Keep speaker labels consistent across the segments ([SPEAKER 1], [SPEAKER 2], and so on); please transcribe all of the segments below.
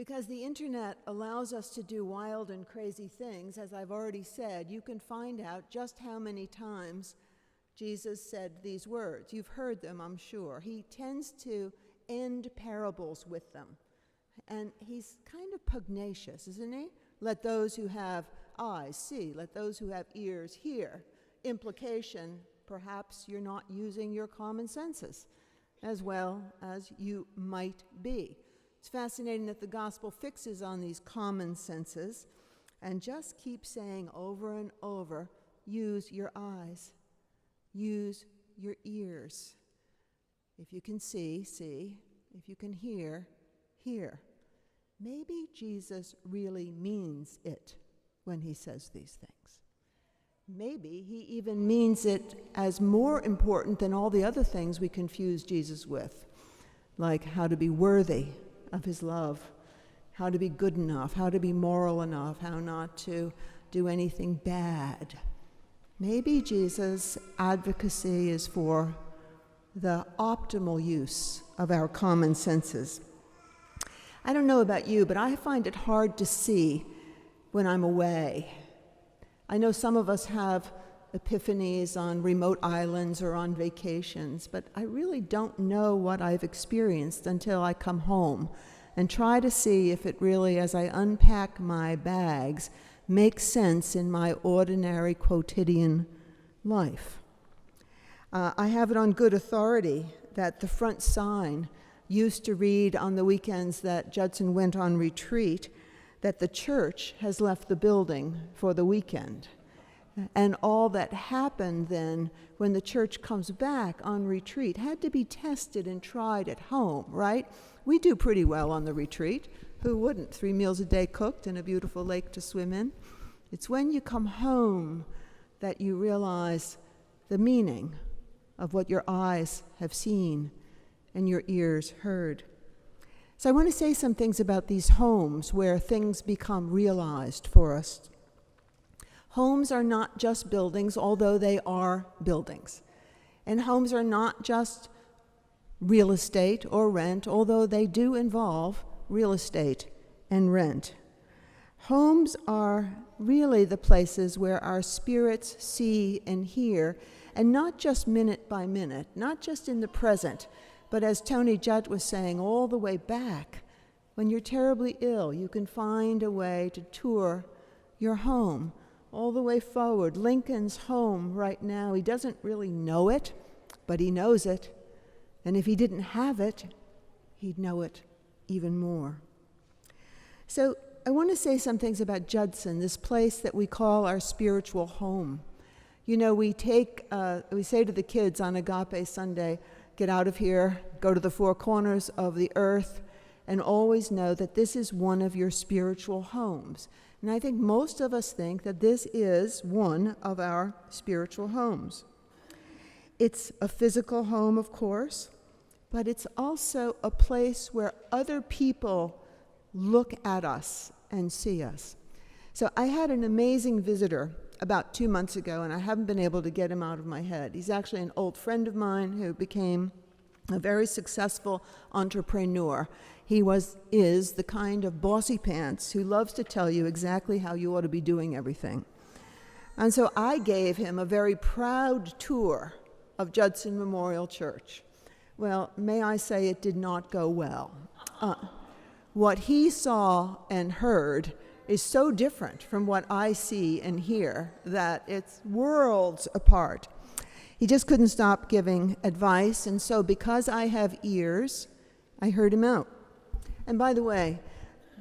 [SPEAKER 1] Because the internet allows us to do wild and crazy things, as I've already said, you can find out just how many times Jesus said these words. You've heard them, I'm sure. He tends to end parables with them. And he's kind of pugnacious, isn't he? Let those who have eyes see. Let those who have ears hear. Implication, perhaps you're not using your common senses as well as you might be. It's fascinating that the gospel fixes on these common senses and just keeps saying over and over, use your eyes, use your ears. If you can see, see. If you can hear, hear. Maybe Jesus really means it when he says these things. Maybe he even means it as more important than all the other things we confuse Jesus with, like how to be worthy of his love, how to be good enough, how to be moral enough, how not to do anything bad. Maybe Jesus' advocacy is for the optimal use of our common senses. I don't know about you, but I find it hard to see when I'm away. I know some of us have epiphanies on remote islands or on vacations, but I really don't know what I've experienced until I come home and try to see if it really, as I unpack my bags, makes sense in my ordinary quotidian life. I have it on good authority that the front sign used to read on the weekends that Judson went on retreat that the church has left the building for the weekend. And all that happened then when the church comes back on retreat had to be tested and tried at home, right? We do pretty well on the retreat. Who wouldn't? 3 meals a day cooked and a beautiful lake to swim in. It's when you come home that you realize the meaning of what your eyes have seen and your ears heard. So I want to say some things about these homes where things become realized for us. Homes are not just buildings, although they are buildings. And homes are not just real estate or rent, although they do involve real estate and rent. Homes are really the places where our spirits see and hear, and not just minute by minute, not just in the present, but as Tony Judd was saying, all the way back. When you're terribly ill, you can find a way to tour your home all the way forward. Lincoln's home right now, he doesn't really know it, but he knows it. And if he didn't have it, he'd know it even more. So I want to say some things about Judson, this place that we call our spiritual home. You know, we say to the kids on Agape Sunday, get out of here, go to the four corners of the earth, and always know that this is one of your spiritual homes. And I think most of us think that this is one of our spiritual homes. It's a physical home, of course, but it's also a place where other people look at us and see us. So I had an amazing visitor about 2 months ago, and I haven't been able to get him out of my head. He's actually an old friend of mine who became a very successful entrepreneur. He is the kind of bossy pants who loves to tell you exactly how you ought to be doing everything. And so I gave him a very proud tour of Judson Memorial Church. Well, may I say it did not go well. What he saw and heard is so different from what I see and hear that it's worlds apart. He just couldn't stop giving advice, and so because I have ears, I heard him out. And by the way,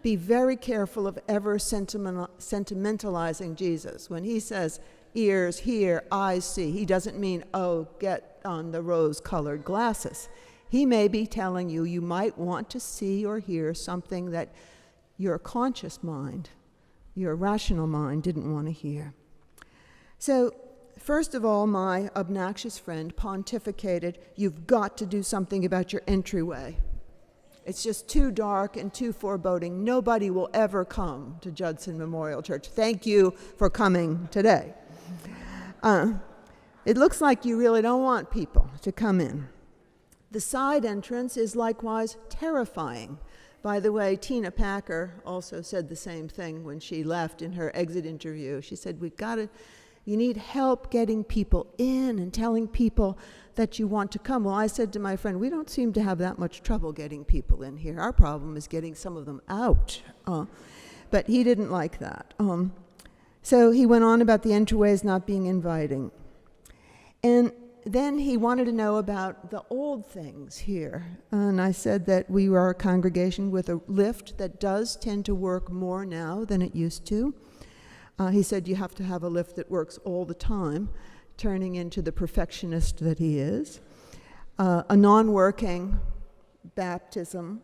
[SPEAKER 1] be very careful of ever sentimentalizing Jesus. When he says, ears hear, eyes see, he doesn't mean, oh, get on the rose-colored glasses. He may be telling you you might want to see or hear something that your conscious mind, your rational mind didn't want to hear. So, first of all, my obnoxious friend pontificated, you've got to do something about your entryway. It's just too dark and too foreboding. Nobody will ever come to Judson Memorial Church. Thank you for coming today. It looks like you really don't want people to come in. The side entrance is likewise terrifying. By the way, Tina Packer also said the same thing when she left in her exit interview. She said, you need help getting people in and telling people that you want to come. Well, I said to my friend, we don't seem to have that much trouble getting people in here. Our problem is getting some of them out. But he didn't like that. So he went on about the entryways not being inviting. And then he wanted to know about the old things here. And I said that we are a congregation with a lift that does tend to work more now than it used to. He said you have to have a lift that works all the time, turning into the perfectionist that he is. A non-working baptism,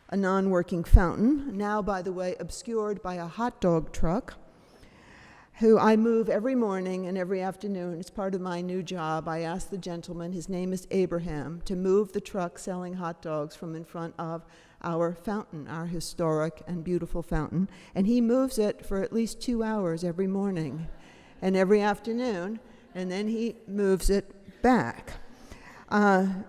[SPEAKER 1] a non-working fountain, now, by the way, obscured by a hot dog truck, who I move every morning and every afternoon. It's part of my new job. I asked the gentleman, his name is Abraham, to move the truck selling hot dogs from in front of our fountain, our historic and beautiful fountain. And he moves it for at least 2 hours every morning and every afternoon, and then he moves it back.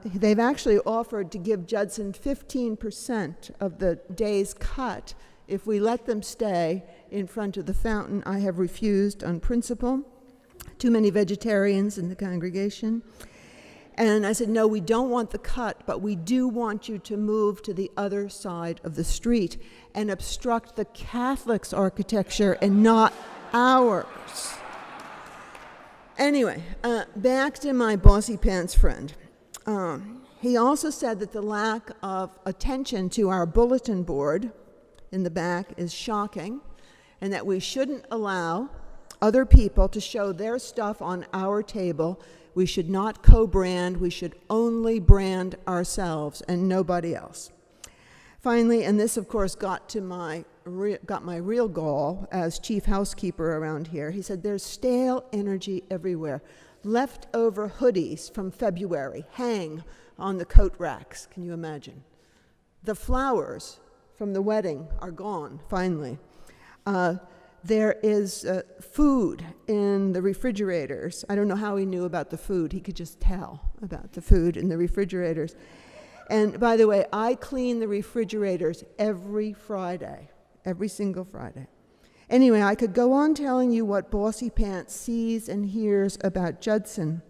[SPEAKER 1] They've actually offered to give Judson 15% of the day's cut if we let them stay in front of the fountain. I have refused on principle. Too many vegetarians in the congregation. And I said, no, we don't want the cut, but we do want you to move to the other side of the street and obstruct the Catholics' architecture and not ours. Anyway, back to my bossy pants friend. He also said that the lack of attention to our bulletin board in the back is shocking, and that we shouldn't allow other people to show their stuff on our table. We should not co-brand. We should only brand ourselves and nobody else. Finally, and this of course got my real gall as chief housekeeper around here, he said there's stale energy everywhere. Leftover hoodies from February hang on the coat racks. Can you imagine? The flowers from the wedding are gone, finally. There is food in the refrigerators. I don't know how he knew about the food. He could just tell about the food in the refrigerators. And by the way, I clean the refrigerators every Friday, every single Friday. Anyway, I could go on telling you what Bossy Pants sees and hears about Judson.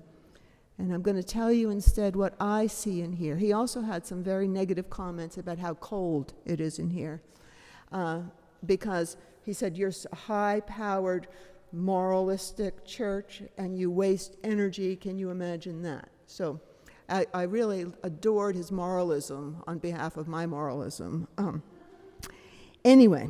[SPEAKER 1] And I'm going to tell you instead what I see and hear. He also had some very negative comments about how cold it is in here. Because he said, you're a high-powered, moralistic church, and you waste energy. Can you imagine that? So I really adored his moralism on behalf of my moralism. Anyway,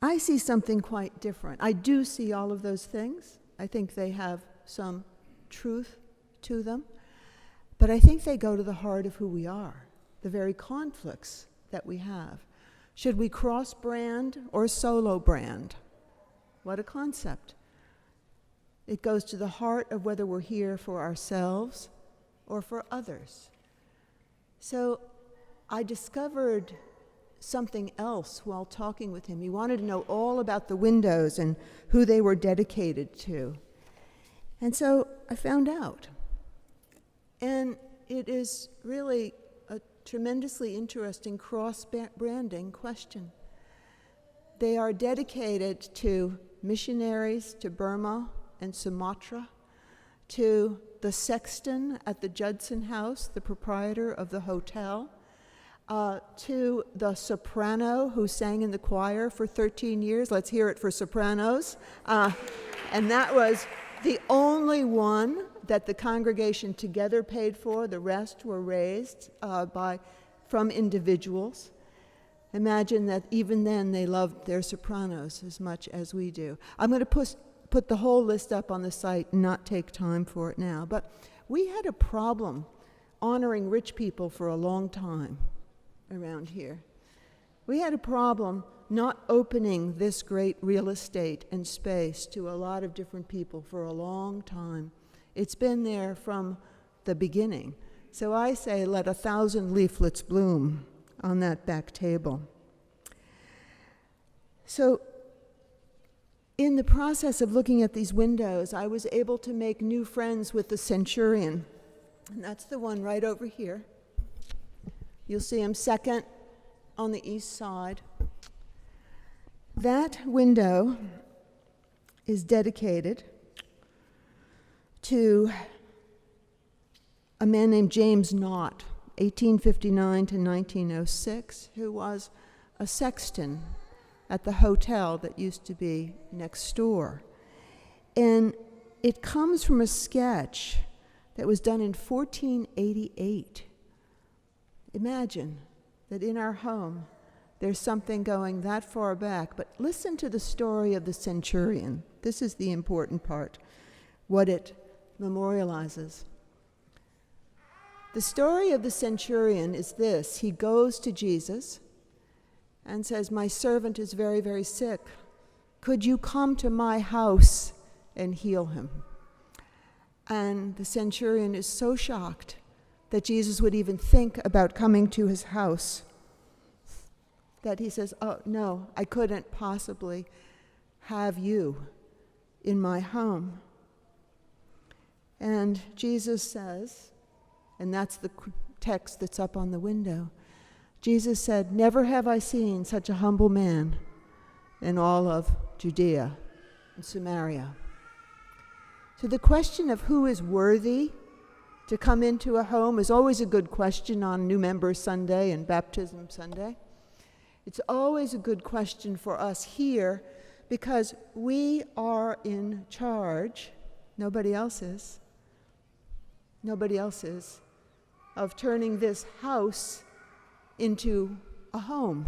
[SPEAKER 1] I see something quite different. I do see all of those things. I think they have some truth to them, but I think they go to the heart of who we are, the very conflicts that we have. Should we cross-brand or solo-brand? What a concept. It goes to the heart of whether we're here for ourselves or for others. So I discovered something else while talking with him. He wanted to know all about the windows and who they were dedicated to. And so I found out. And it is really a tremendously interesting cross-branding question. They are dedicated to missionaries to Burma and Sumatra, to the sexton at the Judson House, the proprietor of the hotel, to the soprano who sang in the choir for 13 years. Let's hear it for sopranos. And that was the only one that the congregation together paid for. The rest were raised from individuals. Imagine that even then they loved their sopranos as much as we do. I'm going to put the whole list up on the site and not take time for it now. But we had a problem honoring rich people for a long time around here. We had a problem not opening this great real estate and space to a lot of different people for a long time. It's been there from the beginning. So I say let 1,000 leaflets bloom on that back table. So in the process of looking at these windows, I was able to make new friends with the centurion. And that's the one right over here. You'll see him second on the east side. That window is dedicated to a man named James Knott, 1859 to 1906, who was a sexton at the hotel that used to be next door. And it comes from a sketch that was done in 1488. Imagine that in our home there's something going that far back, but listen to the story of the centurion. This is the important part, what it memorializes. The story of the centurion is this. He goes to Jesus and says, "My servant is very, very sick. Could you come to my house and heal him?" And the centurion is so shocked that Jesus would even think about coming to his house that he says, "Oh, no, I couldn't possibly have you in my home." And Jesus says, and that's the text that's up on the window, Jesus said, "Never have I seen such a humble man in all of Judea and Samaria." So the question of who is worthy to come into a home is always a good question on New Member Sunday and Baptism Sunday. It's always a good question for us here because we are in charge, nobody else is, of turning this house into a home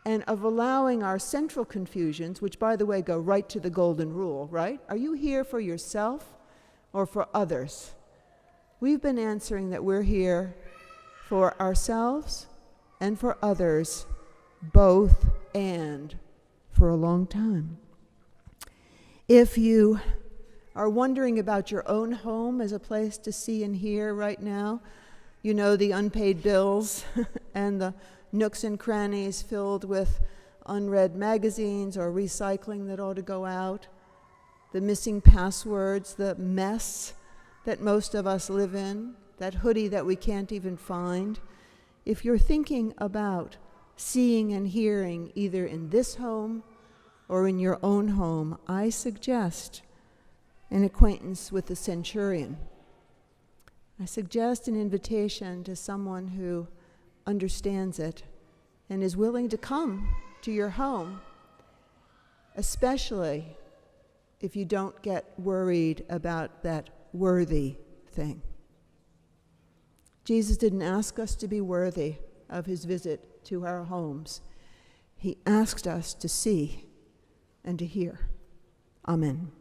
[SPEAKER 1] and of allowing our central confusions, which, by the way, go right to the golden rule, right? Are you here for yourself or for others? We've been answering that we're here for ourselves and for others, both and, for a long time. If you are wondering about your own home as a place to see and hear right now, you know, the unpaid bills and the nooks and crannies filled with unread magazines or recycling that ought to go out, the missing passwords, the mess that most of us live in, that hoodie that we can't even find. If you're thinking about seeing and hearing either in this home or in your own home, I suggest an acquaintance with the centurion. I suggest an invitation to someone who understands it and is willing to come to your home, especially if you don't get worried about that worthy thing. Jesus didn't ask us to be worthy of his visit to our homes. He asked us to see and to hear. Amen.